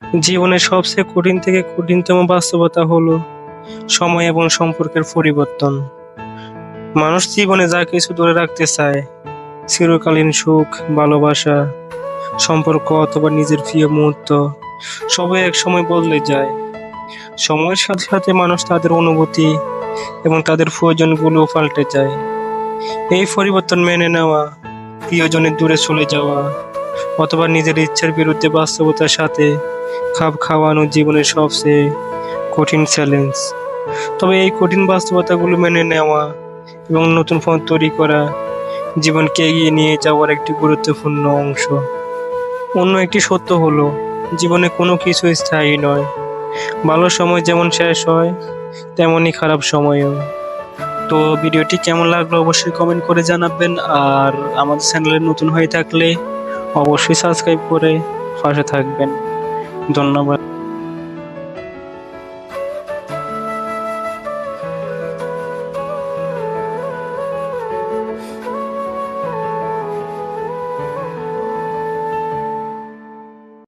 জীবনের সবচেয়ে কঠিন থেকে কঠিনতম বাস্তবতা হলো সময় এবং সম্পর্কের পরিবর্তন। মানুষ জীবনে যা কিছু ধরে রাখতে চায়, চিরকালীন সুখ, ভালোবাসা, সম্পর্ক অথবা নিজের প্রিয় মুহূর্ত, সবই এক সময় বদলে যায়। সময়ের সাথে সাথে মানুষ তাদের অনুভূতি এবং তাদের প্রয়োজনগুলো পাল্টে যায়। এই পরিবর্তন মেনে নেওয়া, প্রিয়জনের দূরে চলে যাওয়া অথবা নিজের ইচ্ছার বিরুদ্ধে বাস্তবতার সাথে খাপ খাওয়ানো জীবনের সবচেয়ে কঠিন চ্যালেঞ্জ। তবে এই কঠিন বাস্তবতাগুলো মেনে নেওয়া এবং নতুন পথ তৈরি করা জীবনকে এগিয়ে নিয়ে যাওয়ার একটি গুরুত্বপূর্ণ অংশ। অন্য একটি সত্য হলো, জীবনে কোনো কিছু স্থায়ী নয়। ভালো সময় যেমন শেষ হয়, তেমনই খারাপ সময়ও। তো ভিডিওটি কেমন লাগলো অবশ্যই কমেন্ট করে জানাবেন, আর আমাদের চ্যানেলে নতুন হয়ে থাকলে অবশ্যই সাবস্ক্রাইব করে পাশে থাকবেন। ধন্যবাদ।